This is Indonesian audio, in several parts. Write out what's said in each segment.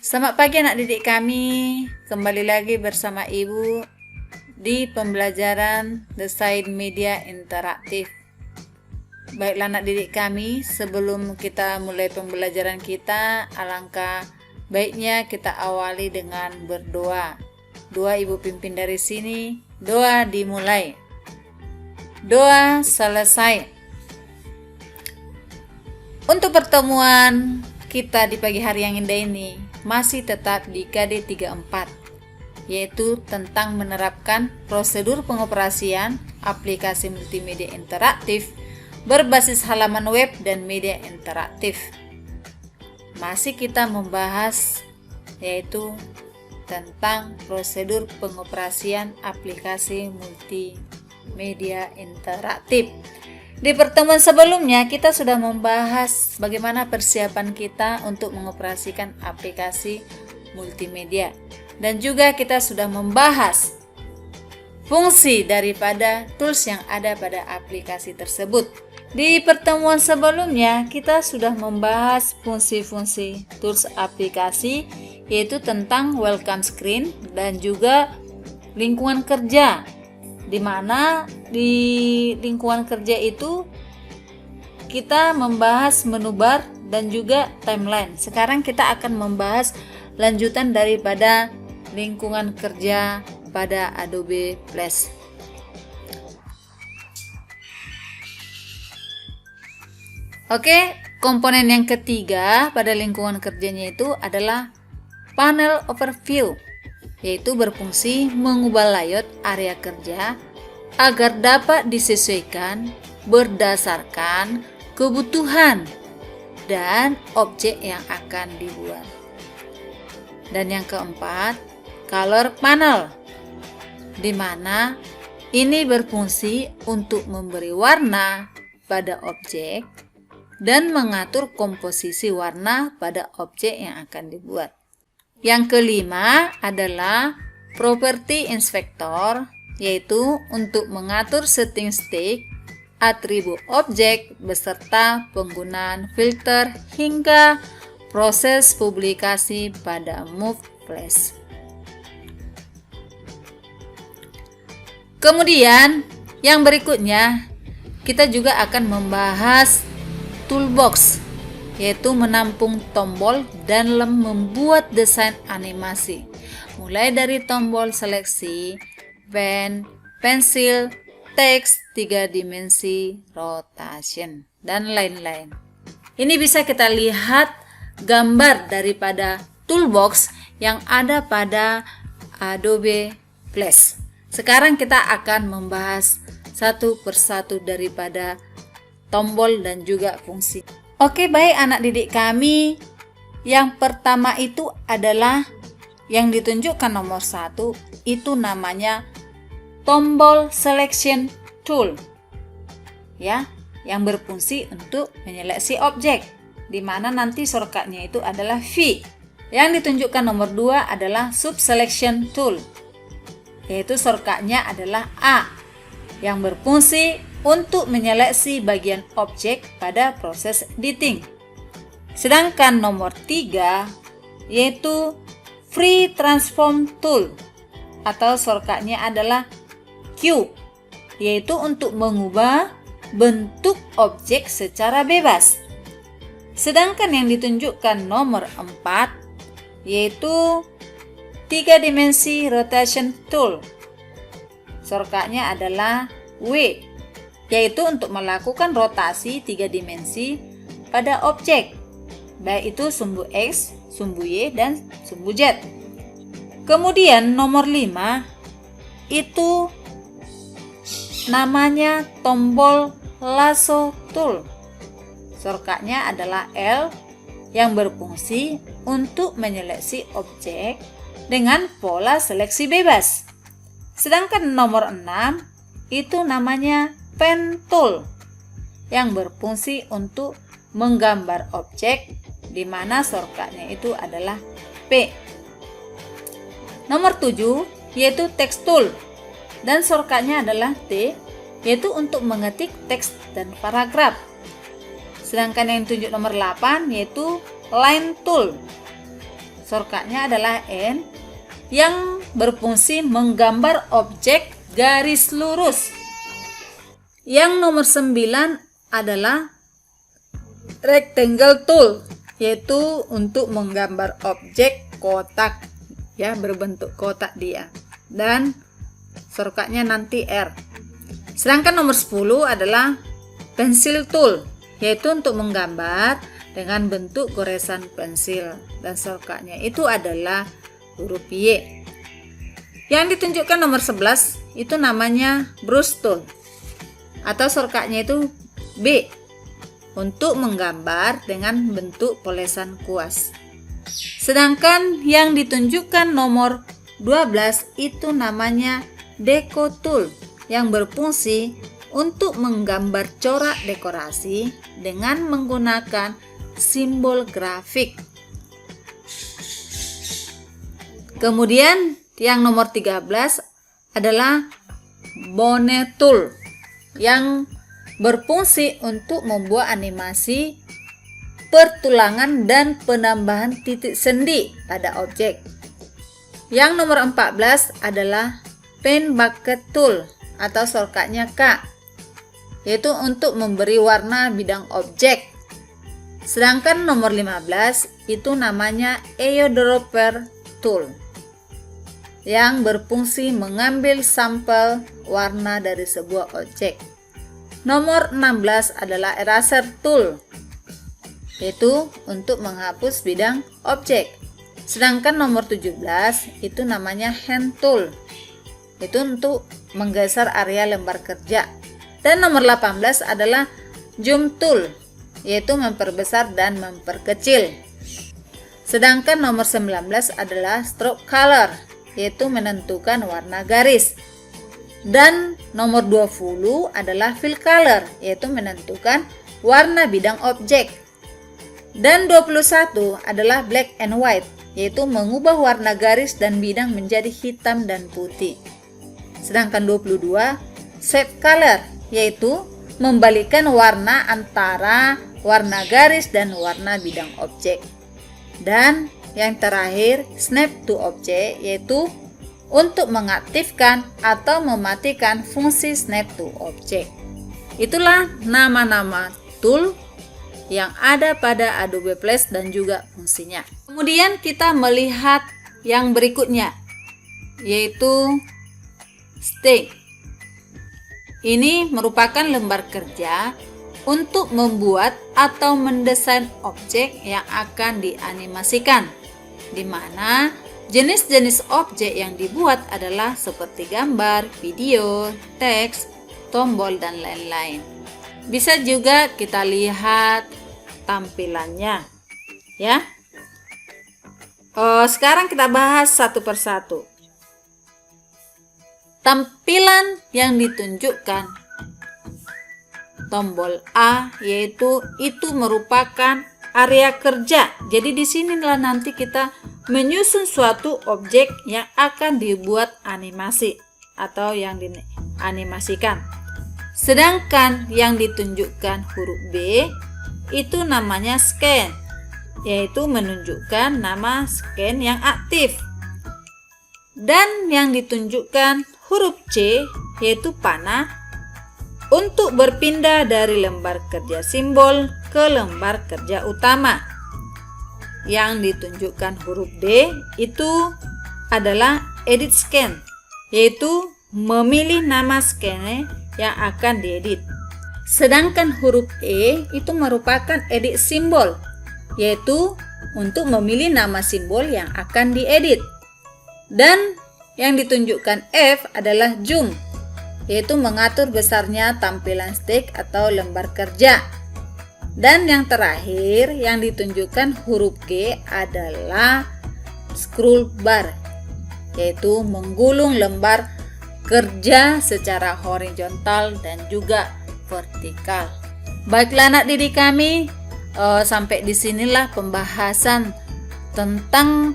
Selamat pagi anak didik kami, kembali lagi bersama Ibu di pembelajaran Desain Media Interaktif. Baiklah anak didik kami, sebelum kita mulai pembelajaran kita, alangkah baiknya kita awali dengan berdoa. Doa Ibu pimpin dari sini, doa dimulai. Doa selesai. Untuk pertemuan kita di pagi hari yang indah ini masih tetap di KD 34, yaitu tentang menerapkan prosedur pengoperasian aplikasi multimedia interaktif berbasis halaman web dan media interaktif. Masih kita membahas yaitu tentang prosedur pengoperasian aplikasi multimedia interaktif. Di pertemuan sebelumnya kita sudah membahas bagaimana persiapan kita untuk mengoperasikan aplikasi multimedia, dan juga kita sudah membahas fungsi daripada tools yang ada pada aplikasi tersebut. Di pertemuan sebelumnya kita sudah membahas fungsi-fungsi tools aplikasi, yaitu tentang welcome screen dan juga lingkungan kerja, di mana di lingkungan kerja itu kita membahas menu bar dan juga timeline. Sekarang kita akan membahas lanjutan daripada lingkungan kerja pada Adobe Flash. Oke, komponen yang ketiga pada lingkungan kerjanya itu adalah panel overview, yaitu berfungsi mengubah layout area kerja agar dapat disesuaikan berdasarkan kebutuhan dan objek yang akan dibuat. Dan yang keempat, color panel, di mana ini berfungsi untuk memberi warna pada objek dan mengatur komposisi warna pada objek yang akan dibuat. Yang kelima adalah property inspector, yaitu untuk mengatur setting state, atribut objek beserta penggunaan filter hingga proses publikasi pada Move Flash. Kemudian yang berikutnya kita juga akan membahas toolbox, yaitu menampung tombol dan membuat desain animasi, mulai dari tombol seleksi, pen, pensil, teks, 3 dimensi, rotation, dan lain-lain. Ini bisa kita lihat gambar daripada toolbox yang ada pada Adobe Flash. Sekarang kita akan membahas satu persatu daripada tombol dan juga fungsi. Oke, baik anak didik kami, yang pertama itu adalah yang ditunjukkan nomor 1, itu namanya tombol selection tool, ya, yang berfungsi untuk menyeleksi objek, di mana nanti shortcutnya itu adalah V. Yang ditunjukkan nomor 2 adalah sub selection tool, yaitu shortcutnya adalah A, yang berfungsi untuk menyeleksi bagian objek pada proses editing. Sedangkan nomor 3 yaitu free transform tool, atau shortcutnya adalah Q, yaitu untuk mengubah bentuk objek secara bebas. Sedangkan yang ditunjukkan nomor 4 yaitu 3 dimensi rotation tool, shortcutnya adalah W, yaitu untuk melakukan rotasi 3 dimensi pada objek, baik itu sumbu X, sumbu Y, dan sumbu Z. Kemudian nomor 5 itu namanya tombol lasso tool, shortcutnya adalah L, yang berfungsi untuk menyeleksi objek dengan pola seleksi bebas. Sedangkan nomor 6 itu namanya pen tool, yang berfungsi untuk menggambar objek, di mana shortcutnya itu adalah P. Nomor 7 yaitu text tool, dan shortcutnya adalah T, yaitu untuk mengetik teks dan paragraf. Sedangkan yang ditunjuk nomor 8 yaitu line tool, shortcutnya adalah N, yang berfungsi menggambar objek garis lurus. Yang nomor 9 adalah rectangle tool, yaitu untuk menggambar objek kotak, ya, berbentuk kotak dia, dan shortcutnya nanti R. Sedangkan nomor 10 adalah pencil tool, yaitu untuk menggambar dengan bentuk goresan pensil, dan shortcutnya itu adalah huruf Y. Yang ditunjukkan nomor 11 itu namanya brush tool, atau shortcutnya itu B, untuk menggambar dengan bentuk polesan kuas. Sedangkan yang ditunjukkan nomor 12 itu namanya deco tool, yang berfungsi untuk menggambar corak dekorasi dengan menggunakan simbol grafik. Kemudian yang nomor 13 adalah bonnet tool, yang berfungsi untuk membuat animasi pertulangan dan penambahan titik sendi pada objek. Yang nomor 14 adalah pen bucket tool, atau shortcutnya K, yaitu untuk memberi warna bidang objek. Sedangkan nomor 15 itu namanya eyedropper tool, yang berfungsi mengambil sampel warna dari sebuah objek. Nomor 16 adalah eraser tool, yaitu untuk menghapus bidang objek. Sedangkan nomor 17 itu namanya hand tool, itu untuk menggeser area lembar kerja. Dan nomor 18 adalah zoom tool, yaitu memperbesar dan memperkecil. Sedangkan nomor 19 adalah stroke color, yaitu menentukan warna garis. Dan nomor 20 adalah fill color, yaitu menentukan warna bidang objek. Dan 21 adalah black and white, yaitu mengubah warna garis dan bidang menjadi hitam dan putih. Sedangkan 22 shape color, yaitu membalikkan warna antara warna garis dan warna bidang objek. Dan yang terakhir snap to object, yaitu untuk mengaktifkan atau mematikan fungsi snap to object. Itulah nama-nama tool yang ada pada Adobe Flash dan juga fungsinya. Kemudian kita melihat yang berikutnya, yaitu stick. Ini merupakan lembar kerja untuk membuat atau mendesain objek yang akan dianimasikan, di mana jenis-jenis objek yang dibuat adalah seperti gambar, video, teks, tombol, dan lain-lain. Bisa juga kita lihat tampilannya, ya. Sekarang kita bahas satu persatu. Tampilan yang ditunjukkan tombol A, yaitu itu merupakan area kerja. Jadi di sinilah nanti kita menyusun suatu objek yang akan dibuat animasi atau yang dianimasikan. Sedangkan yang ditunjukkan huruf B itu namanya scan, yaitu menunjukkan nama scan yang aktif. Dan yang ditunjukkan huruf C yaitu panah untuk berpindah dari lembar kerja simbol ke lembar kerja utama. Yang ditunjukkan huruf D itu adalah edit scan, yaitu memilih nama scan yang akan diedit. Sedangkan huruf E itu merupakan edit simbol, yaitu untuk memilih nama simbol yang akan diedit. Dan yang ditunjukkan F adalah zoom, yaitu mengatur besarnya tampilan stick atau lembar kerja. Dan yang terakhir yang ditunjukkan huruf G adalah scroll bar, yaitu menggulung lembar kerja secara horizontal dan juga vertikal. Baiklah anak didik kami, sampai disinilah pembahasan tentang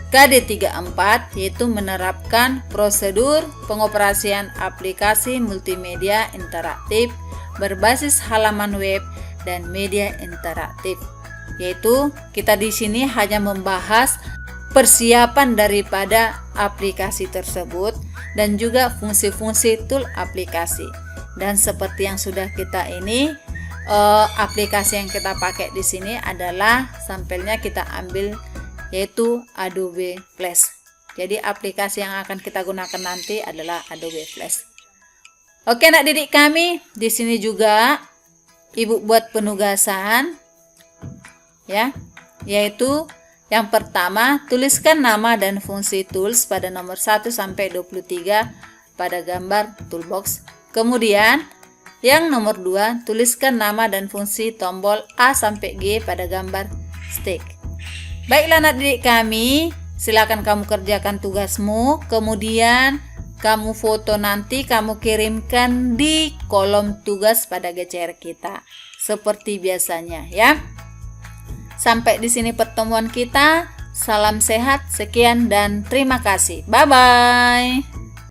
KD34, yaitu menerapkan prosedur pengoperasian aplikasi multimedia interaktif berbasis halaman web dan media interaktif. yaitu kita di sini hanya membahas persiapan daripada aplikasi tersebut dan juga fungsi-fungsi tool aplikasi. Dan seperti yang sudah kita aplikasi yang kita pakai di sini adalah sampelnya kita ambil yaitu Adobe Flash. Jadi aplikasi yang akan kita gunakan nanti adalah Adobe Flash. Oke, anak didik kami, di sini juga Ibu buat penugasan ya, yaitu yang pertama, tuliskan nama dan fungsi tools pada nomor 1 sampai 23 pada gambar toolbox. Kemudian, yang nomor 2, tuliskan nama dan fungsi tombol A sampai G pada gambar stick. Baiklah anak didik kami, silakan kamu kerjakan tugasmu, kemudian kamu foto nanti kamu kirimkan di kolom tugas pada GCR kita seperti biasanya ya. Sampai di sini pertemuan kita. Salam sehat, sekian dan terima kasih. Bye bye.